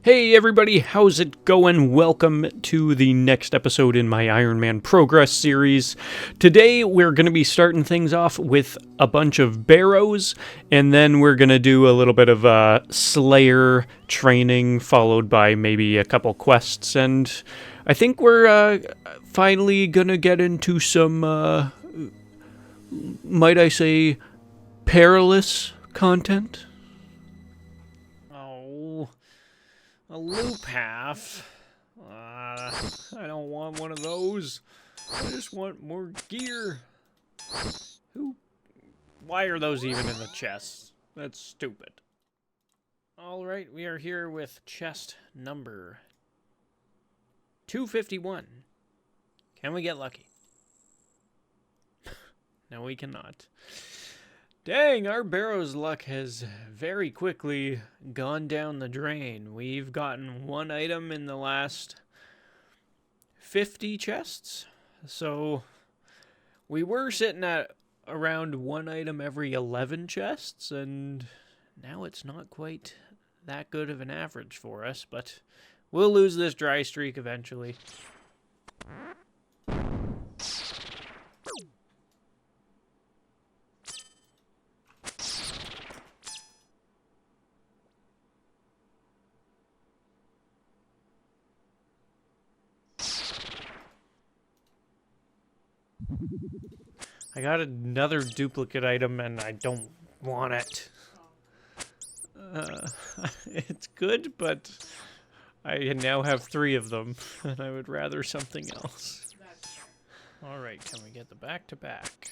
Hey everybody, how's it going? Welcome to the next episode in my Iron Man Progress series. Today we're going to be starting things off with a bunch of barrows, and then we're going to do a little bit of Slayer training, followed by maybe a couple quests, and I think we're finally going to get into some, might I say, perilous content. Oh, a loop half. I don't want one of those. I just want more gear. Why are those even in the chest? That's stupid. Alright, we are here with chest number 251. Can we get lucky? No, we cannot. Dang, our barrows luck has very quickly gone down the drain. We've gotten one item in the last 50 chests. So we were sitting at around one item every 11 chests, and now it's not quite that good of an average for us, but we'll lose this dry streak eventually. I got another duplicate item and I don't want it. It's good, but I now have 3 of them, and I would rather something else. Alright, can we get the back-to-back?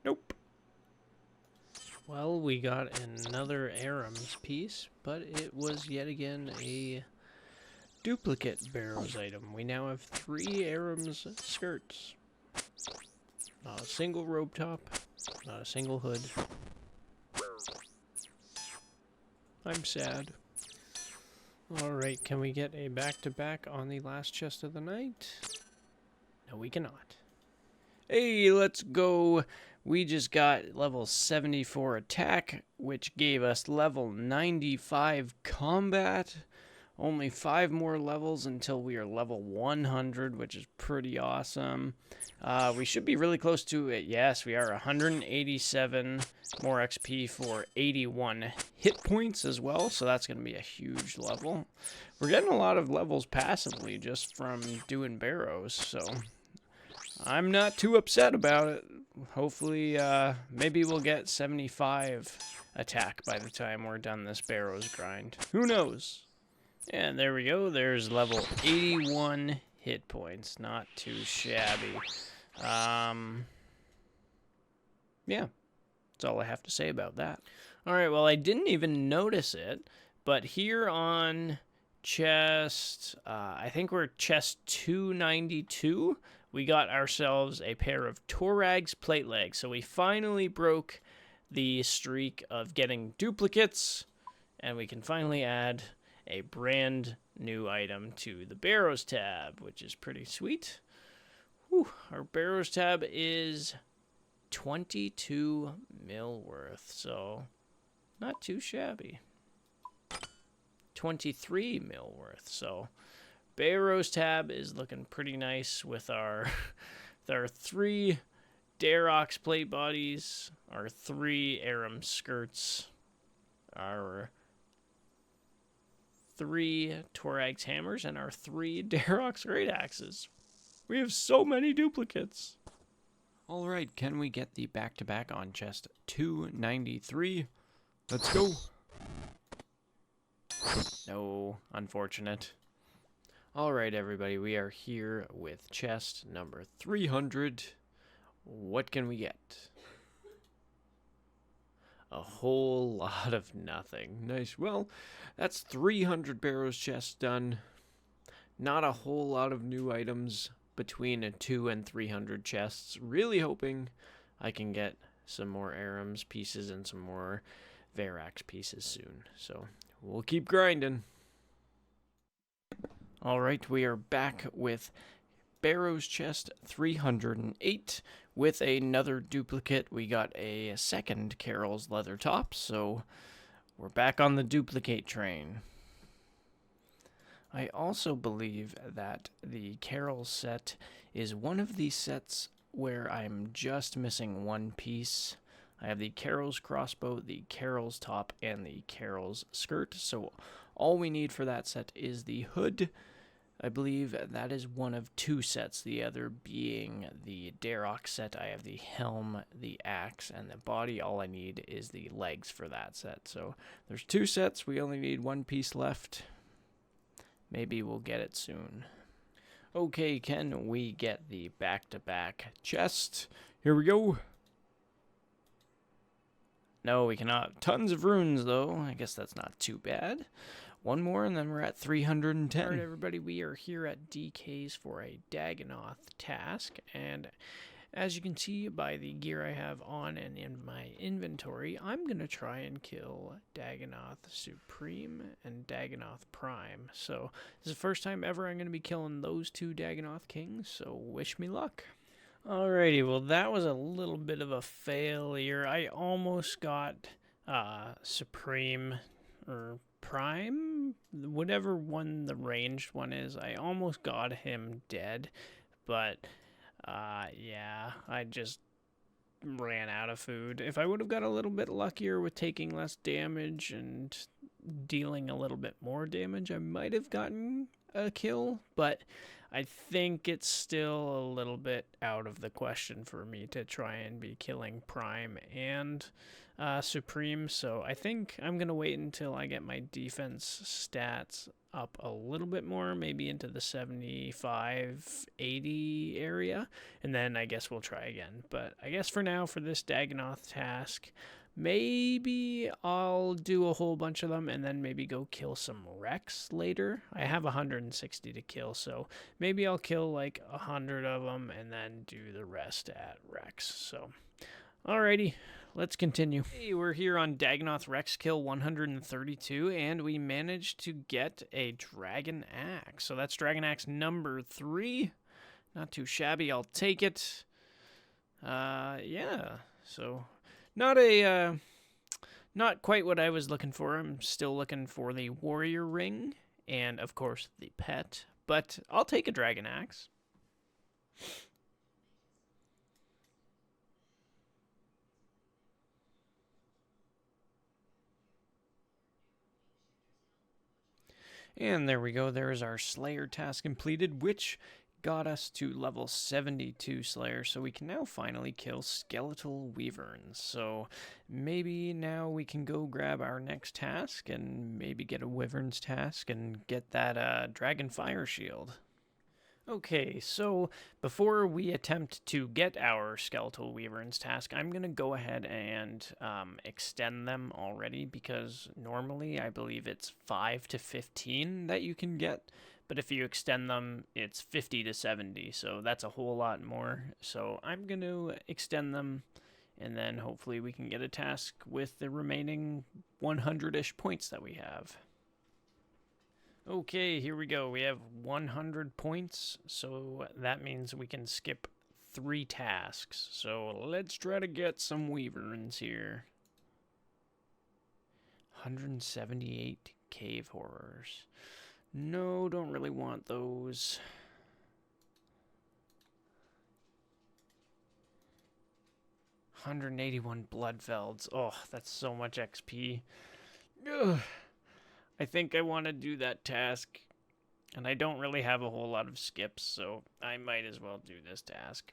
Nope. Well, we got another Aram's piece, but it was yet again a duplicate barrows item. We now have 3 Aram's skirts. Not a single robe top, not a single hood. I'm sad. Alright, can we get a back-to-back on the last chest of the night? No, we cannot. Hey, let's go. We just got level 74 attack, which gave us level 95 combat. Only 5 more levels until we are level 100, which is pretty awesome. We should be really close to it. Yes, we are 187 more XP for 81 hit points as well, so that's going to be a huge level. We're getting a lot of levels passively just from doing barrows, so I'm not too upset about it. Hopefully, maybe we'll get 75 attack by the time we're done this barrows grind. Who knows? And there we go. There's level 81 hit points. Not too shabby. Yeah. That's all I have to say about that. Alright, well, I didn't even notice it, but here on chest, I think we're chest 292, we got ourselves a pair of Torag's plate legs. So we finally broke the streak of getting duplicates, and we can finally add a brand new item to the barrows tab, which is pretty sweet. Whew, our barrows tab is 22 mil worth, so not too shabby. 23 mil worth, so barrows tab is looking pretty nice with our 3 Darox plate bodies, our 3 Aram skirts, our 3 Torag's hammers, and our 3 Darox great axes. We have so many duplicates. Alright, can we get the back-to-back on chest 293? Let's go. No, unfortunate. Alright, everybody, we are here with chest number 300. What can we get? A whole lot of nothing. Nice. Well, that's 300 barrows chests done. Not a whole lot of new items between a 200 and 300 chests. Really hoping I can get some more Aram's pieces and some more Verax pieces soon. So we'll keep grinding. Alright, we are back with barrows chest 308 with another duplicate. We got a second Carol's leather top, so we're back on the duplicate train. I also believe that the Carol set is one of these sets where I'm just missing one piece. I have the Carol's crossbow, the Carol's top, and the Carol's skirt. So all we need for that set is the hood. I believe that is one of two sets, the other being the Darrock set. I have the helm, the axe, and the body. All I need is the legs for that set. So there's two sets. We only need one piece left. Maybe we'll get it soon. Okay, can we get the back-to-back chest? Here we go. No, we cannot. Tons of runes, though. I guess that's not too bad. One more, and then we're at 310. All right, everybody, we are here at DK's for a Dagganoth task, and as you can see by the gear I have on and in my inventory, I'm going to try and kill Dagganoth Supreme and Dagganoth Prime. So this is the first time ever I'm going to be killing those two Dagganoth Kings, so wish me luck. Alrighty, well that was a little bit of a failure. I almost got Supreme or Prime, whatever one the ranged one is. I almost got him dead, but yeah, I just ran out of food. If I would have got a little bit luckier with taking less damage and dealing a little bit more damage, I might have gotten a kill, but I think it's still a little bit out of the question for me to try and be killing Prime and Supreme, so I think I'm going to wait until I get my defense stats up a little bit more, maybe into the 75, 80 area, and then I guess we'll try again. But I guess for now, for this Dagganoth task, maybe I'll do a whole bunch of them and then maybe go kill some Rex later. I have 160 to kill, so maybe I'll kill like 100 of them and then do the rest at Rex. So, alrighty. Let's continue. Hey, we're here on Dagganoth Rex kill 132, and we managed to get a Dragon Axe. So that's Dragon Axe number 3. Not too shabby, I'll take it. Yeah, so not quite what I was looking for. I'm still looking for the Warrior Ring, and of course the pet, but I'll take a Dragon Axe. And there we go, there is our Slayer task completed, which got us to level 72 Slayer, so we can now finally kill Skeletal Wyverns. So maybe now we can go grab our next task and maybe get a Wyverns task and get that Dragon Fire Shield. Okay, so before we attempt to get our Skeletal Wyverns task, I'm going to go ahead and extend them already, because normally I believe it's 5 to 15 that you can get, but if you extend them, it's 50 to 70, so that's a whole lot more. So I'm going to extend them, and then hopefully we can get a task with the remaining 100-ish points that we have. Okay, here we go. We have 100 points, so that means we can skip 3 tasks. So let's try to get some Wyverns here. 178 Cave Horrors. No, don't really want those. 181 Bloodvelds. Oh, that's so much XP. Ugh. I think I want to do that task, and I don't really have a whole lot of skips, so I might as well do this task.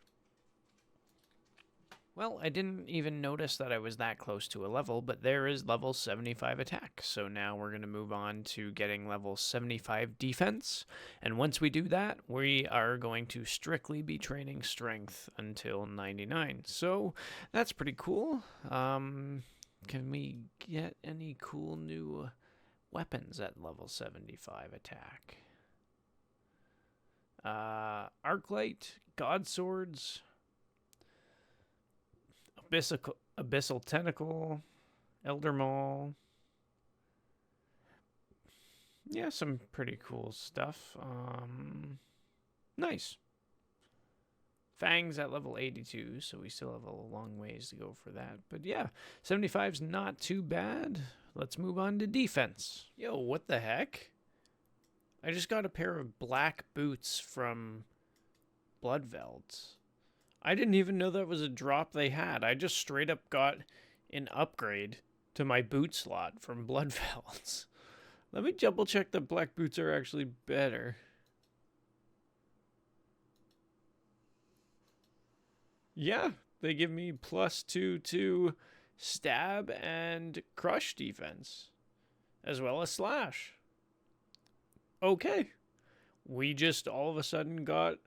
Well, I didn't even notice that I was that close to a level, but there is level 75 attack, so now we're going to move on to getting level 75 defense, and once we do that, we are going to strictly be training strength until 99, so that's pretty cool. Can we get any cool new weapons at level 75 attack? Arclight, God Swords, Abyssal Tentacle, Elder Maul. Yeah, some pretty cool stuff. Nice. Fangs at level 82, so we still have a long ways to go for that. But yeah, 75's not too bad. let's move on to defense. Yo, what the heck? I just got a pair of black boots from Bloodvelds. I didn't even know that was a drop they had. I just straight up got an upgrade to my boot slot from Bloodvelds. Let me double check that black boots are actually better. Yeah, they give me +2 to stab and crush defense, as well as slash. Okay. We just all of a sudden got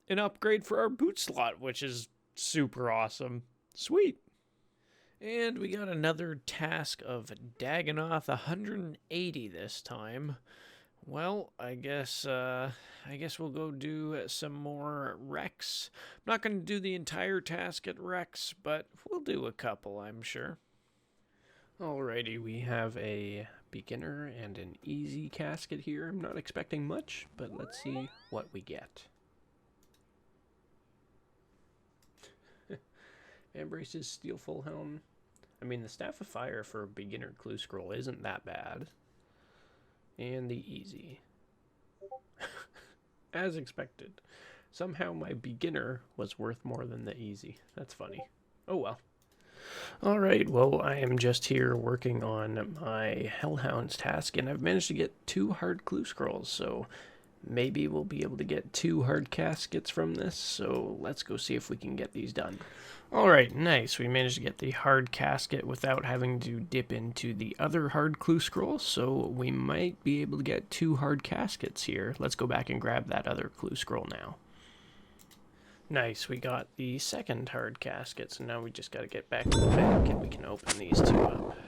an upgrade for our boot slot, which is super awesome. Sweet. And we got another task of Dagonoth 180 this time. Well, I guess we'll go do some more Rex. I'm not going to do the entire task at Rex, but we'll do a couple, I'm sure. Alrighty, we have a beginner and an easy casket here. I'm not expecting much, but let's see what we get. Embraces Steelful Helm. I mean, the Staff of Fire for a beginner clue scroll isn't that bad. And the easy. As expected. Somehow my beginner was worth more than the easy. That's funny. Oh well. Alright, well, I am just here working on my Hellhounds task, and I've managed to get 2 hard clue scrolls, so maybe we'll be able to get 2 hard caskets from this, so let's go see if we can get these done. Alright, nice. We managed to get the hard casket without having to dip into the other hard clue scroll, so we might be able to get 2 hard caskets here. Let's go back and grab that other clue scroll now. Nice, we got the second hard casket, so now we just gotta get back to the bank and we can open these 2 up.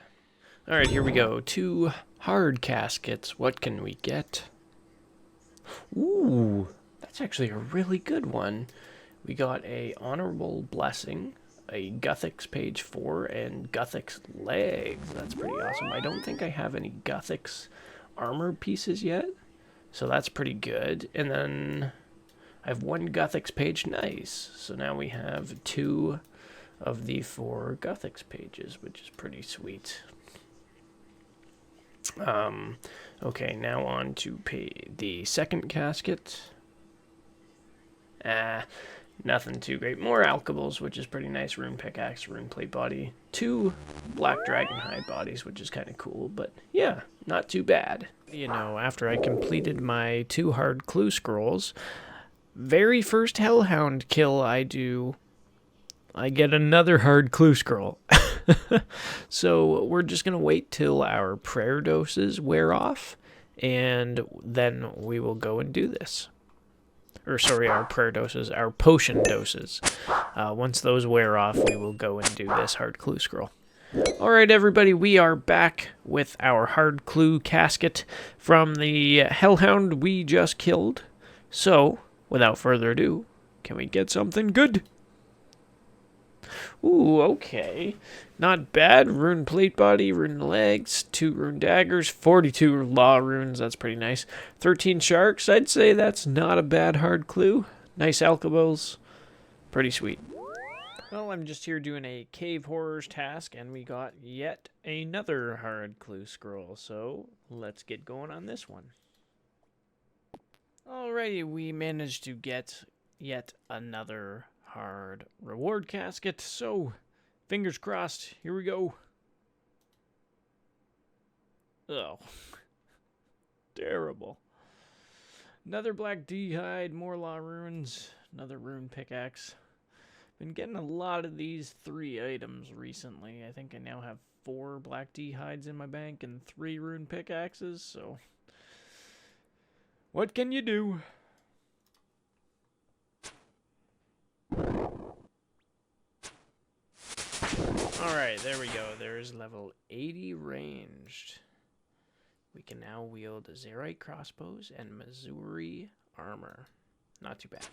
Alright, here we go. 2 hard caskets. What can we get? Ooh, that's actually a really good one. We got a Honorable Blessing, a Guthix page 4, and Guthix legs. That's pretty awesome. I don't think I have any Guthix armor pieces yet, so that's pretty good. And then I have 1 Guthix page. Nice. So now we have 2 of the 4 Guthix pages, which is pretty sweet. Okay, now on to the second casket. Nothing too great. More alkables, which is pretty nice. Rune pickaxe, rune plate body. 2 black dragonhide bodies, which is kind of cool, but yeah, not too bad. You know, after I completed my 2 hard clue scrolls, very first Hellhound kill I do, I get another hard clue scroll. So we're just going to wait till our prayer doses wear off, and then we will go and do this. Or sorry, our prayer doses, our potion doses. Once those wear off, we will go and do this hard clue scroll. Alright everybody, we are back with our hard clue casket from the Hellhound we just killed. So, without further ado, can we get something good? Ooh, okay. Not bad. Rune plate body, rune legs, 2 rune daggers, 42 law runes. That's pretty nice. 13 sharks. I'd say that's not a bad hard clue. Nice alkables. Pretty sweet. Well, I'm just here doing a cave horrors task, and we got yet another hard clue scroll. So let's get going on this one. Alrighty, we managed to get yet another hard reward casket, so fingers crossed, here we go. Oh, terrible. Another black d'hide, more law runes, another rune pickaxe. Been getting a lot of these 3 items recently. I think I now have 4 black d'hides in my bank and 3 rune pickaxes, so what can you do? Alright, there we go. There is level 80 ranged. We can now wield Zerite crossbows and Missouri armor. Not too bad.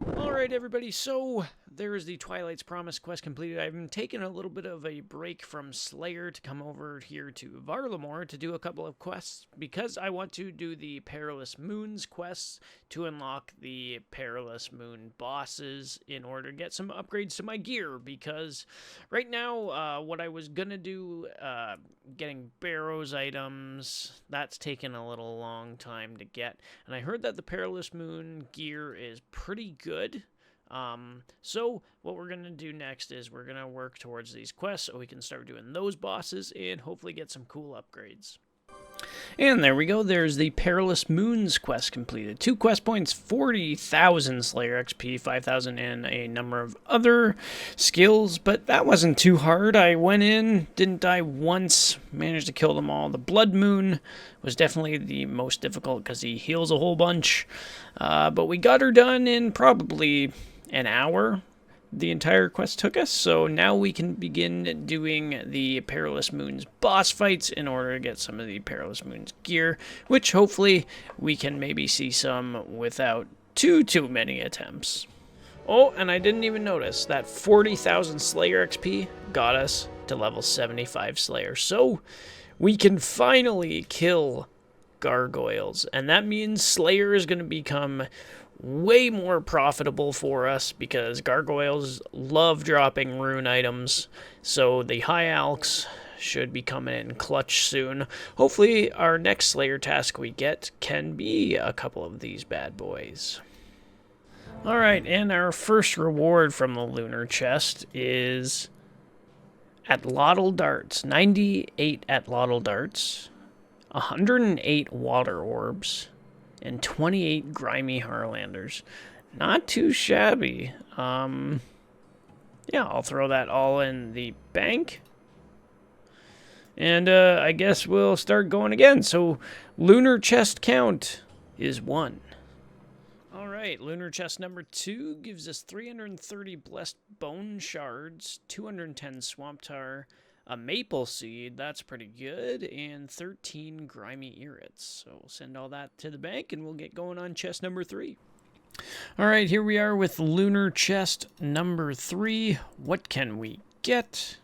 Alright. Alright everybody, so there is the Twilight's Promise quest completed. I've been taking a little bit of a break from Slayer to come over here to Varlamore to do a couple of quests because I want to do the Perilous Moons quests to unlock the Perilous Moon bosses in order to get some upgrades to my gear, because right now what I was gonna do, getting Barrows items, that's taken a little long time to get, and I heard that the Perilous Moon gear is pretty good. So what we're going to do next is we're going to work towards these quests so we can start doing those bosses and hopefully get some cool upgrades. And there we go, there's the Perilous Moons quest completed. 2 quest points, 40,000 Slayer XP, 5,000 and a number of other skills, but that wasn't too hard. I went in, didn't die once, managed to kill them all. The Blood Moon was definitely the most difficult because he heals a whole bunch, but we got her done in probably an hour. The entire quest took us, so now we can begin doing the Perilous Moons boss fights in order to get some of the Perilous Moons gear, which hopefully we can maybe see some without too many attempts. Oh, and I didn't even notice that 40,000 Slayer XP got us to level 75 Slayer, so we can finally kill gargoyles, and that means Slayer is going to become way more profitable for us because gargoyles love dropping rune items, so the high alks should be coming in clutch soon. Hopefully our next Slayer task we get can be a couple of these bad boys. Alright, and our first reward from the lunar chest is Atlatl darts. 98 Atlatl darts, 108 water orbs, and 28 grimy Harlanders. Not too shabby. Yeah, I'll throw that all in the bank. And I guess we'll start going again. So, lunar chest count is 1. Alright, lunar chest number 2 gives us 330 blessed bone shards, 210 swamp tar, a maple seed, that's pretty good, and 13 grimy irits. So we'll send all that to the bank and we'll get going on chest number 3. Alright, here we are with lunar chest number 3. What can we get?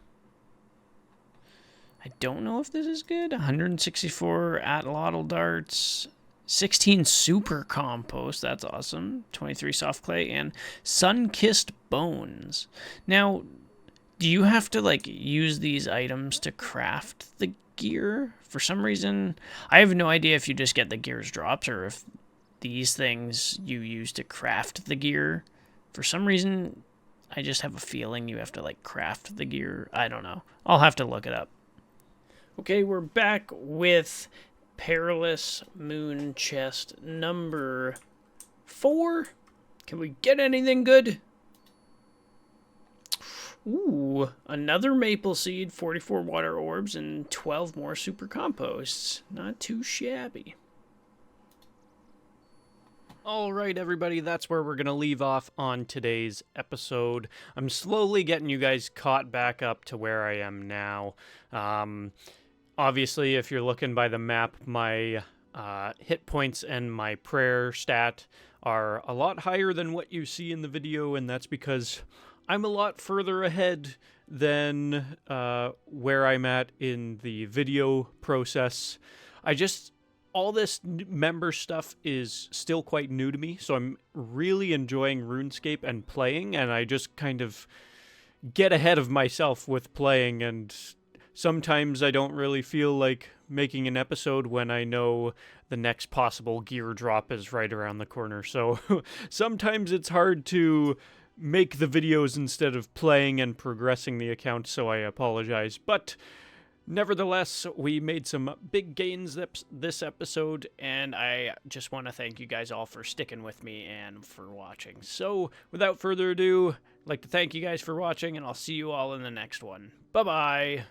I don't know if this is good. 164 Atlatl darts, 16 super compost, that's awesome, 23 soft clay, and sun-kissed bones. Now, do you have to, like, use these items to craft the gear? For some reason, I have no idea if you just get the gear's drops or if these things you use to craft the gear. For some reason, I just have a feeling you have to, like, craft the gear. I don't know. I'll have to look it up. Okay, we're back with Perilous Moon chest number 4. Can we get anything good? Ooh, another maple seed, 44 water orbs, and 12 more super composts. Not too shabby. Alright everybody, that's where we're going to leave off on today's episode. I'm slowly getting you guys caught back up to where I am now. Obviously, if you're looking by the map, my hit points and my prayer stat are a lot higher than what you see in the video, and that's because I'm a lot further ahead than where I'm at in the video process. All this member stuff is still quite new to me, so I'm really enjoying RuneScape and playing, and I just kind of get ahead of myself with playing, and sometimes I don't really feel like making an episode when I know the next possible gear drop is right around the corner, so sometimes it's hard to make the videos instead of playing and progressing the account, so I apologize. But nevertheless, we made some big gains this episode, and I just want to thank you guys all for sticking with me and for watching. So, without further ado, I'd like to thank you guys for watching, and I'll see you all in the next one. Bye-bye!